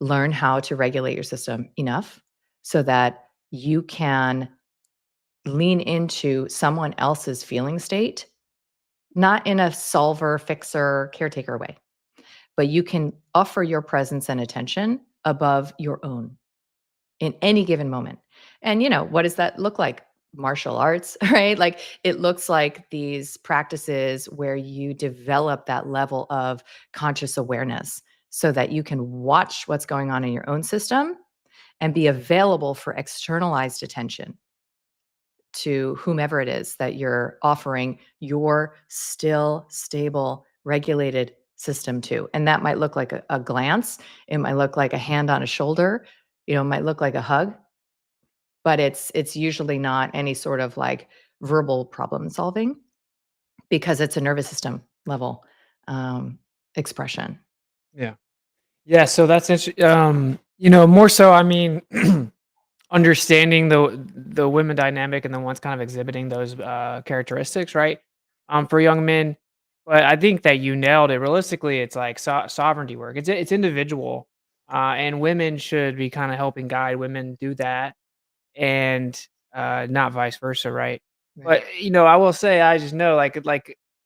learn how to regulate your system enough so that you can lean into someone else's feeling state, not in a solver, fixer, caretaker way, but you can offer your presence and attention above your own in any given moment. And, what does that look like? Martial arts, right? Like it looks like these practices where you develop that level of conscious awareness so that you can watch what's going on in your own system and be available for externalized attention to whomever it is that you're offering your still, stable, regulated system to. And that might look like a glance. It might look like a hand on a shoulder. It might look like a hug, but it's usually not any sort of like verbal problem solving, because it's a nervous system level expression. Yeah. Yeah. So that's interesting. More so, I mean, understanding the women dynamic and the ones kind of exhibiting those characteristics, right? For young men, but I think that you nailed it. Realistically, it's like sovereignty work. It's individual, and women should be kind of helping guide women do that, and not vice versa, right? Right. But I will say, I just know like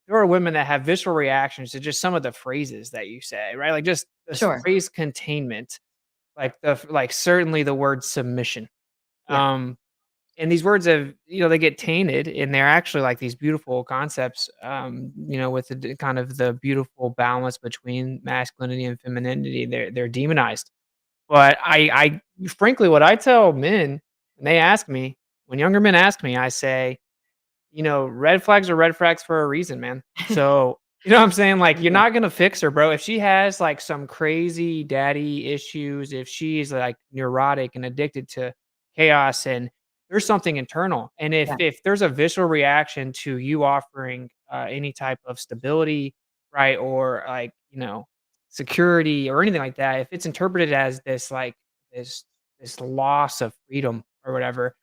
there are women that have visceral reactions to just some of the phrases that you say, right? Like just this Sure. phrase containment, like certainly the word submission. Yeah. um, and these words have, they get tainted, and they're actually like these beautiful concepts, with kind of the beautiful balance between masculinity and femininity. They're demonized. But I frankly, what I tell men when they ask me, when younger men ask me, I say, red flags are red flags for a reason, man. So, you know what I'm saying? Like, you're Yeah. not gonna fix her, bro. If she has like some crazy daddy issues, if she's like neurotic and addicted to chaos, and there's something internal. And if Yeah. if there's a visceral reaction to you offering any type of stability, right, or like, security or anything like that, if it's interpreted as this like this this loss of freedom or whatever,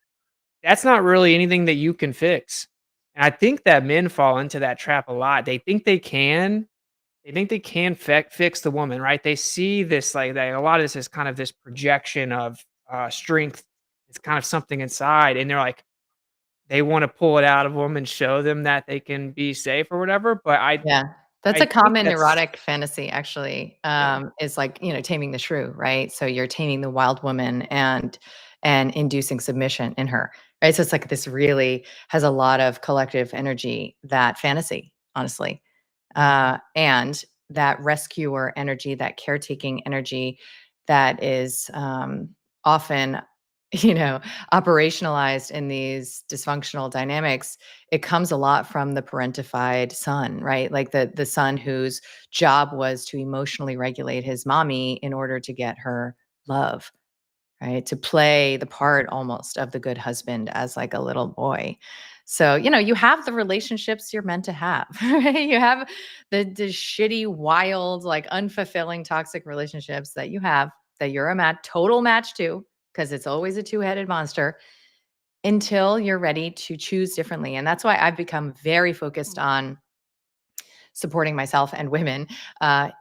that's not really anything that you can fix. And I think that men fall into that trap a lot. They think they can fix the woman, right? They see this like that a lot of this is kind of this projection of strength. It's kind of something inside, and they're like they want to pull it out of them and show them that they can be safe or whatever. But I Yeah. That's I a think common that's neurotic fantasy, actually, yeah. is like, taming the shrew, right? So you're taming the wild woman and inducing submission in her, right? So it's like this really has a lot of collective energy, that fantasy, honestly. Mhm. And that rescuer energy, that caretaking energy that is often, you know, operationalized in these dysfunctional dynamics, it comes a lot from the parentified son, right? Like the son whose job was to emotionally regulate his mommy in order to get her love, right? To play the part almost of the good husband as like a little boy. So, you have the relationships you're meant to have, right? You have the shitty, wild, like unfulfilling, toxic relationships that you have, that you're a total match to, because it's always a two-headed monster, until you're ready to choose differently. And that's why I've become very focused on supporting myself and women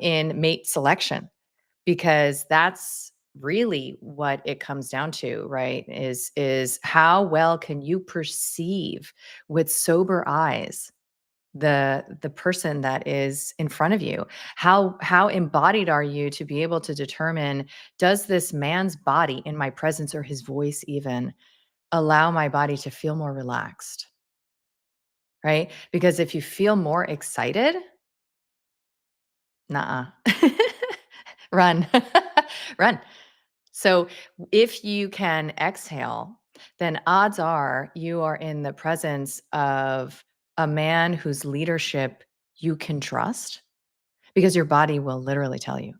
in mate selection, because that's really what it comes down to, right? Is how well can you perceive with sober eyes the person that is in front of you? How embodied are you to be able to determine, does this man's body in my presence, or his voice even, allow my body to feel more relaxed? Right? Because if you feel more excited, nah, run, run. So if you can exhale, then odds are you are in the presence of a man whose leadership you can trust, because your body will literally tell you.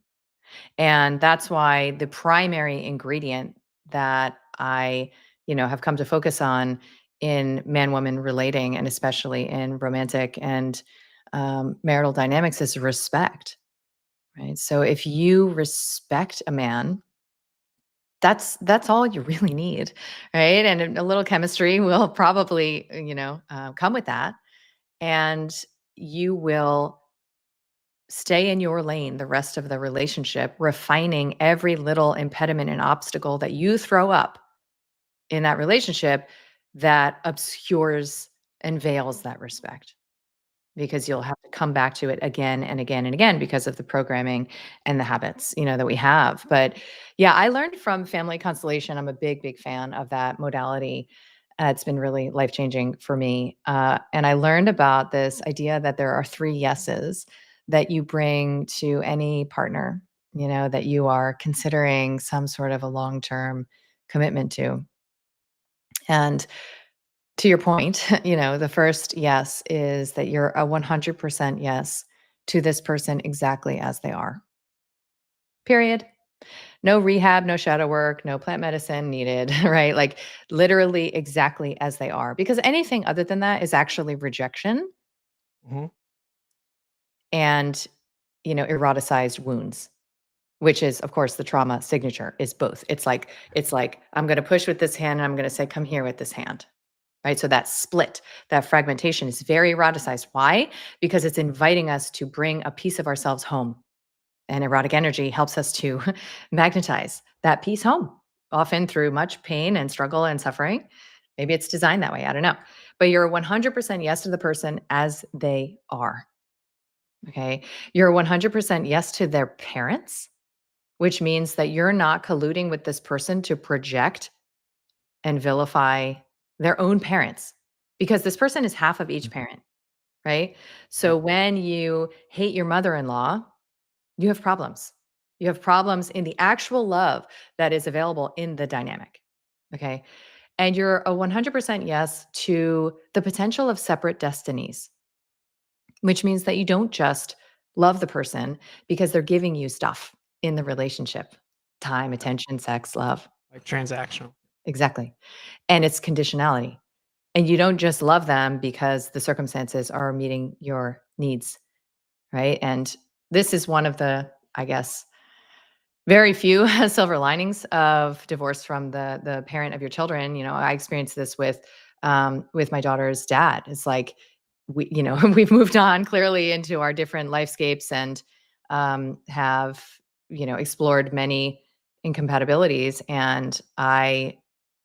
And that's why the primary ingredient that I, have come to focus on in man woman relating, and especially in romantic and marital dynamics, is respect. Right. So if you respect a man, that's all you really need, right? And a little chemistry will probably, come with that, and you will stay in your lane the rest of the relationship, refining every little impediment and obstacle that you throw up in that relationship that obscures and veils that respect, because you'll have to come back to it again and again and again because of the programming and the habits, that we have. But yeah, I learned from family constellation. I'm a big, big fan of that modality. It's been really life changing for me. And I learned about this idea that there are 3 yeses that you bring to any partner, that you are considering some sort of a long term commitment to. And to your point, the first yes is that you're a 100% yes to this person exactly as they are. Period. No rehab, no shadow work, no plant medicine needed, right? Like literally exactly as they are. Because anything other than that is actually rejection Mhm. and, eroticized wounds, which is, of course, the trauma signature is both. It's like I'm going to push with this hand and I'm going to say, come here with this hand. Right. So that split, that fragmentation is very eroticized. Why? Because it's inviting us to bring a piece of ourselves home. And erotic energy helps us to magnetize that piece home, often through much pain and struggle and suffering. Maybe it's designed that way. I don't know. But you're 100% yes to the person as they are. Okay. You're 100% yes to their parents, which means that you're not colluding with this person to project and vilify their own parents, because this person is half of each parent, right? Right. So when you hate your mother-in-law, you have problems. You have problems in the actual love that is available in the dynamic. Okay. And you're a 100% yes to the potential of separate destinies, which means that you don't just love the person because they're giving you stuff in the relationship: time, Yeah. attention, sex, love. Like transactional. Exactly. And it's conditionality. And you don't just love them because the circumstances are meeting your needs, right? And this is one of the, I guess, very few silver linings of divorce from the parent of your children. I experienced this with my daughter's dad. It's like we've moved on clearly into our different lifescapes, and have explored many incompatibilities, and I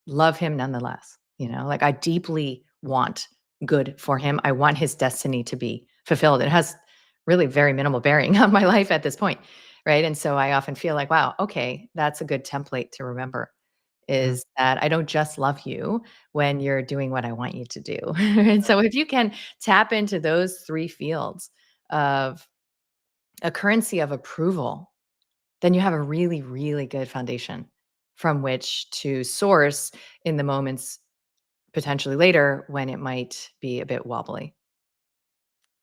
love him nonetheless. Like I deeply want good for him. I want his destiny to be fulfilled. It has really very minimal bearing on my life at this point. Right. And so I often feel like, wow, okay, that's a good template to remember, Mhm. is that I don't just love you when you're doing what I want you to do. And so if you can tap into those 3 fields of a currency of approval, then you have a really, really good foundation from which to source in the moments potentially later when it might be a bit wobbly.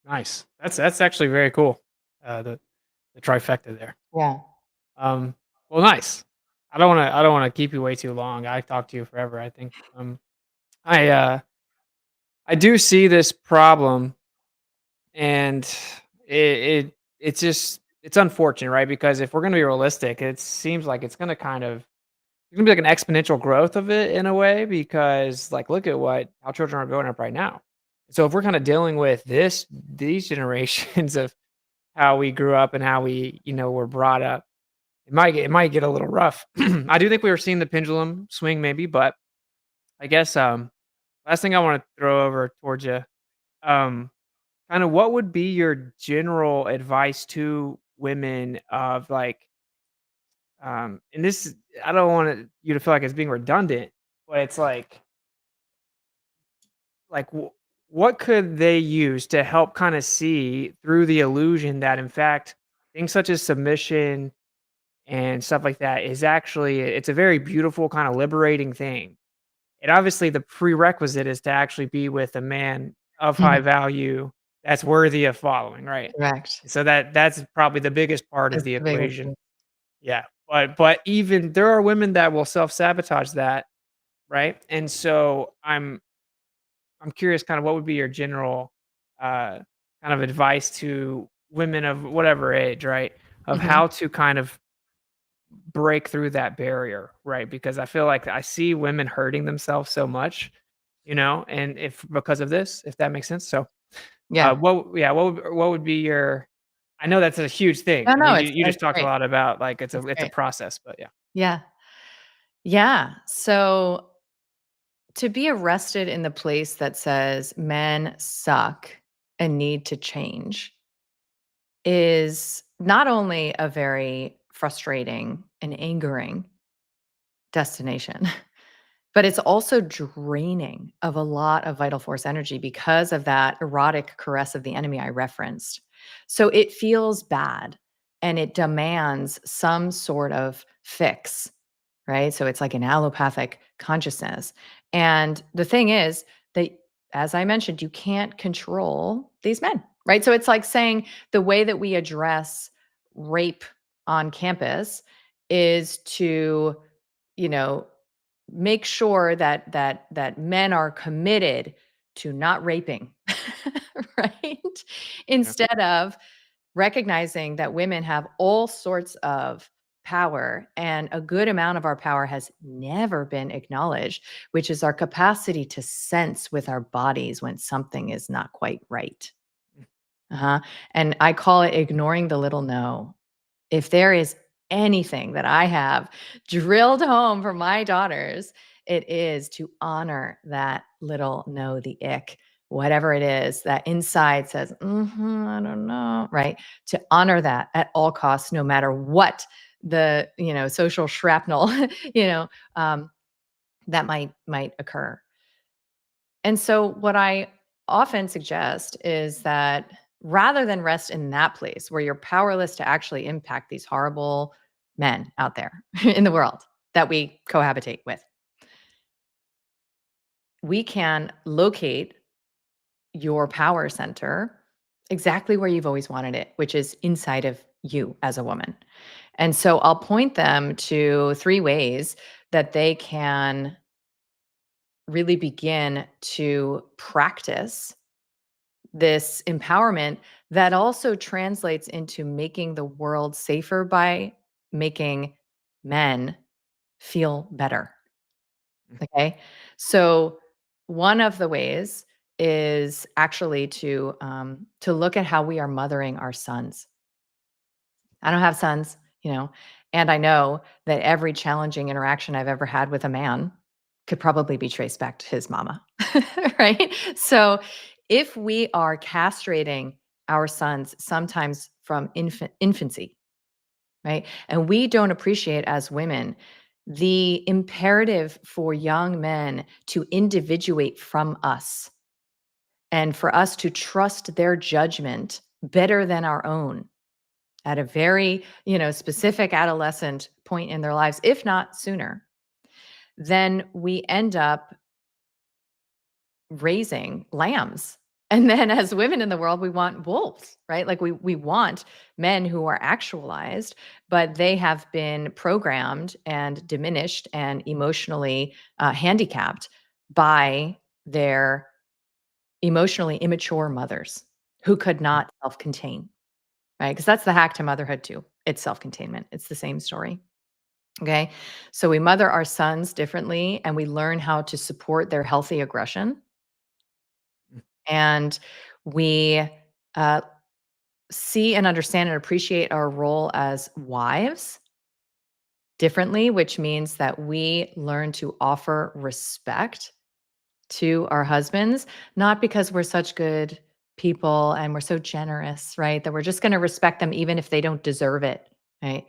Nice. That's actually very cool. The trifecta there. Yeah. Um, well, nice. I don't wanna keep you way too long. I talked to you forever, I think. I, uh, I do see this problem, and it's just it's unfortunate, right? Because if we're gonna be realistic, it seems like it's gonna it's gonna be like an exponential growth of it in a way, because, like, look at how children are growing up right now. So if we're kinda dealing with these generations of how we grew up and how we, were brought up, it might get a little rough. I do think we were seeing the pendulum swing maybe, but I guess, last thing I wanna throw over towards you, um, kind of what would be your general advice to women of like, and this, I don't want you to feel like it's being redundant, but it's like what could they use to help kind of see through the illusion that in fact things such as submission and stuff like that is actually it's a very beautiful kind of liberating thing. And obviously the prerequisite is to actually be with a man of high Mhm. value that's worthy of following, right? Correct. So that's probably the biggest part of That's the the biggest equation. thing. Yeah. But even there are women that will self-sabotage that, right? And so I'm curious kind of what would be your general uh kind of advice to women of whatever age, right? Of Mhm. how to kind of break through that barrier, right? Because I feel like I see women hurting themselves so much, and if because of this, if that makes sense. So, Yeah. what would be your I know that's a huge thing. No, I no, mean, it's you just it's talked a great. lot about like It's it's a great. process, but yeah. Yeah. Yeah. So to be arrested in the place that says men suck and need to change is not only a very frustrating and angering destination, but it's also draining of a lot of vital force energy because of that erotic caress of the enemy I referenced. So it feels bad and it demands some sort of fix, right? So it's like an allopathic consciousness. And the thing is that, as I mentioned, you can't control these men, right? So it's like saying the way that we address rape on campus is to, you know, make sure that men are committed to not raping, right? Yeah. Instead of recognizing that women have all sorts of power and a good amount of our power has never been acknowledged, which is our capacity to sense with our bodies when something is not quite right. Uh-huh. And I call it ignoring the little no. If there is anything that I have drilled home for my daughters, it is to honor that little no, the ick, whatever it is that inside says, I don't know, right? To honor that at all costs, no matter what the social shrapnel, you know, um, that might occur. And so, what I often suggest is that rather than rest in that place where you're powerless to actually impact these horrible men out there in the world that we cohabitate with, we can locate your power center exactly where you've always wanted it, which is inside of you as a woman. And so, I'll point them to three ways that they can really begin to practice this empowerment that also translates into making the world safer by making men feel better. Okay. So one of the ways is actually to look at how we are mothering our sons. I don't have sons, and I know that every challenging interaction I've ever had with a man could probably be traced back to his mama, right? So if we are castrating our sons sometimes from infancy, right? And we don't appreciate as women the imperative for young men to individuate from us and for us to trust their judgment better than our own at a very, specific adolescent point in their lives, if not sooner, then we end up raising lambs. And then as women in the world, we want wolves, right? Like we want men who are actualized, but they have been programmed and diminished and emotionally handicapped by their emotionally immature mothers who could not self-contain, right? Because that's the hack to motherhood too. It's self-containment. It's the same story. Okay. So we mother our sons differently and we learn how to support their healthy aggression. And we uh, see and understand and appreciate our role as wives differently, which means that we learn to offer respect to our husbands, not because we're such good people and we're so generous, right? That we're just going to respect them even if they don't deserve it, right?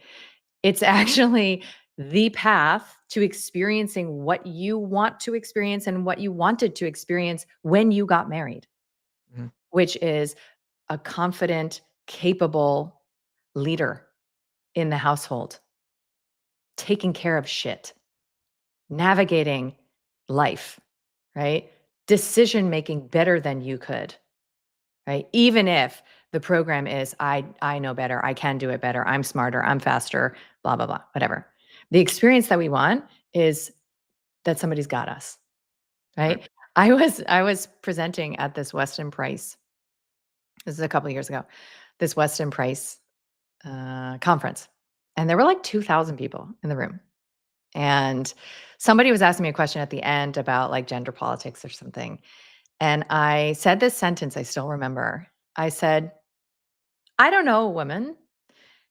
It's actually the path to experiencing what you want to experience and what you wanted to experience when you got married, Mhm. which is a confident, capable leader in the household, taking care of shit, navigating life, right? Decision making better than you could, right? Even if the program is I know better, I can do it better, I'm smarter, I'm faster, blah blah blah, whatever. The experience that we want is that somebody's got us, Right. right? I was presenting at this Weston Price. This is a couple of years ago. This Weston Price conference, and there were like 2,000 people in the room. And somebody was asking me a question at the end about like gender politics or something. And I said this sentence I still remember. I said, I don't know a woman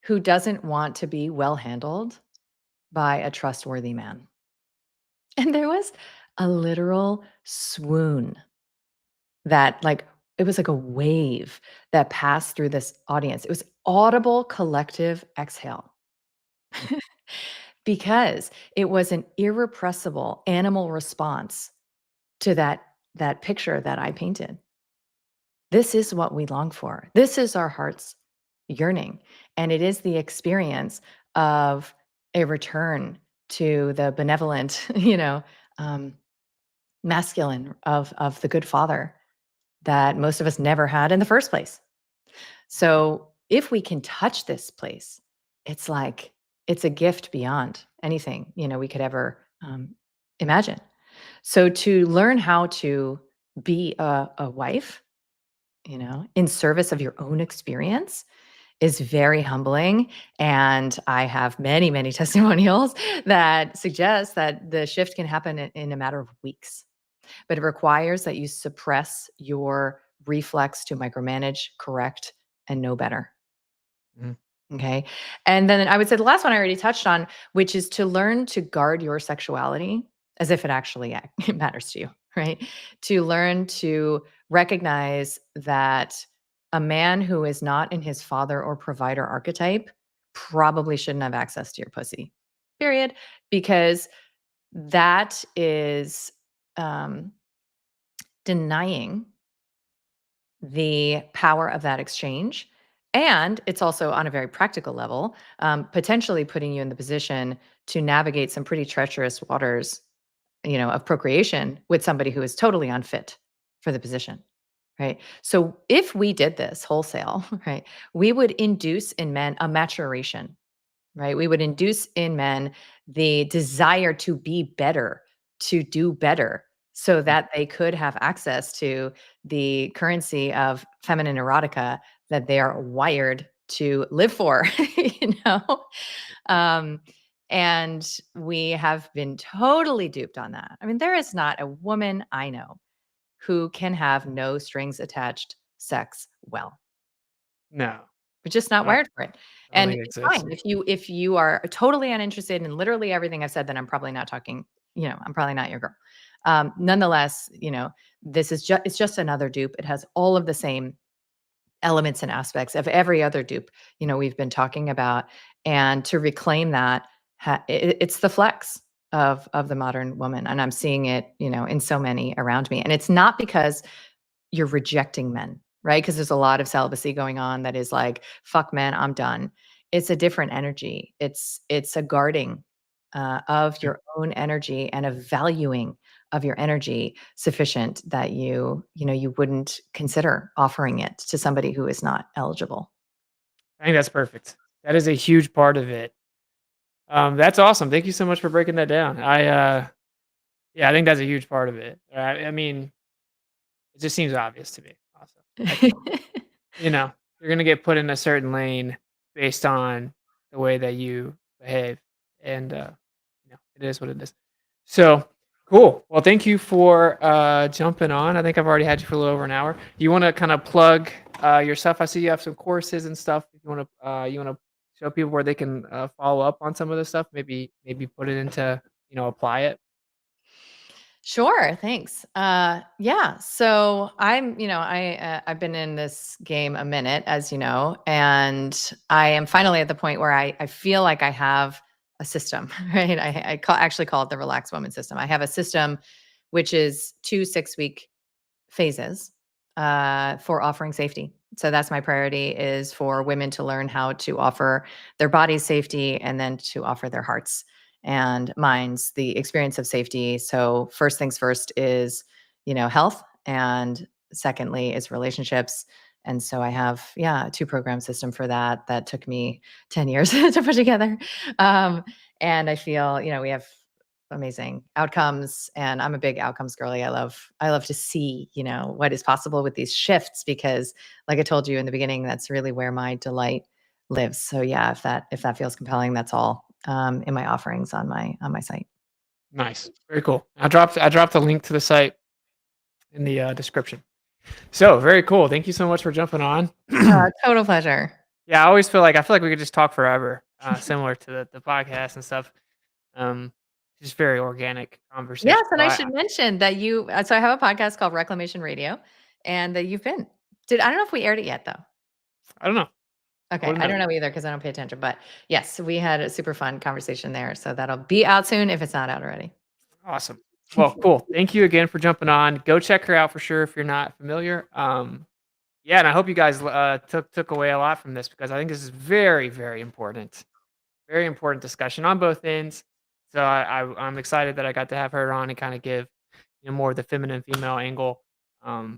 who doesn't want to be well handled by a trustworthy man. And there was a literal swoon that, like, it was like a wave that passed through this audience. It was audible collective exhale because it was an irrepressible animal response to that picture that I painted. This is what we long for. This is our heart's yearning. And it is the experience of a return to the benevolent, um, masculine of the good father that most of us never had in the first place. So if we can touch this place, it's like it's a gift beyond anything we could ever imagine. So to learn how to be a wife, in service of your own experience is very humbling. And I have many, many testimonials that suggest that the shift can happen in a matter of weeks. But it requires that you suppress your reflex to micromanage, correct, and know better. Mhm. Okay. And then I would say the last one I already touched on, which is to learn to guard your sexuality as if it actually it matters to you, right? To learn to recognize that a man who is not in his father or provider archetype probably shouldn't have access to your pussy, period. Because that is um, denying the power of that exchange. And it's also on a very practical level, potentially putting you in the position to navigate some pretty treacherous waters, of procreation with somebody who is totally unfit for the position. Right. So if we did this wholesale, right, we would induce in men a maturation, right? We would induce in men the desire to be better, to do better, so that they could have access to the currency of feminine erotica that they are wired to live for, you know? Um, and we have been totally duped on that. I mean, there is not a woman I know who can have no strings attached sex well. No, We're just not I don't wired for it. I don't And think it it's exists. fine if you are totally uninterested in literally everything I've said, then I'm probably not talking, I'm probably not your girl. Nonetheless, this is just it's just another dupe. It has all of the same elements and aspects of every other dupe, we've been talking about. And to reclaim that, it's the flex of the modern woman. And I'm seeing it, in so many around me. And it's not because you're rejecting men, right? Because there's a lot of celibacy going on that is like, fuck men, I'm done. It's a different energy. It's a guarding of Yeah. your own energy and a valuing of your energy sufficient that you wouldn't consider offering it to somebody who is not eligible. I think that's perfect. That is a huge part of it. That's awesome. Thank you so much for breaking that down. Yeah, I think that's a huge part of it. I mean, it just seems obvious to me. Also, like, you're gonna get put in a certain lane based on the way that you behave, and it is what it is. So cool. Well, thank you for jumping on. I think I've already had you for a little over an hour. You want to kind of plug your stuff? I see you have some courses and stuff. If you want to show people where they can follow up on some of this stuff, maybe put it into apply it. Sure, thanks. Yeah, so I've been in this game a minute, as you know, and I am finally at the point where I feel like I have a system, right? Actually call it the Relaxed Woman system. I have a system which is 2 6-week phases for offering safety. So that's my priority, is for women to learn how to offer their bodies safety, and then to offer their hearts and minds the experience of safety. So first things first is, health, and secondly is relationships. And so I have, a 2-program system for that took me 10 years to put together. And I feel, we have amazing outcomes, and I'm a big outcomes girly. I love to see, what is possible with these shifts, because like I told you in the beginning, that's really where my delight lives. So yeah, if that feels compelling, that's all in my offerings on my site. Nice. Very cool. I dropped the link to the site in the description. So very cool. Thank you so much for jumping on. Total pleasure. Yeah, I feel like we could just talk forever, similar to the podcast and stuff. Just very organic conversation. Yes, and So I should mention that so I have a podcast called Reclamation Radio, and that you've been. I don't know if we aired it yet, though. I don't know. Okay, I don't know either, because I don't pay attention. But yes, we had a super fun conversation there. So that'll be out soon if it's not out already. Awesome. Well, cool. Thank you again for jumping on. Go check her out for sure if you're not familiar. Yeah, and I hope you guys took away a lot from this, because I think this is very, very important. Very important discussion on both ends. So I'm excited that I got to have her on and kind of give more of the feminine female angle. I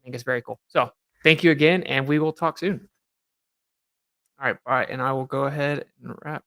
think it's very cool. So thank you again, and we will talk soon. All right, bye. And I will go ahead and wrap.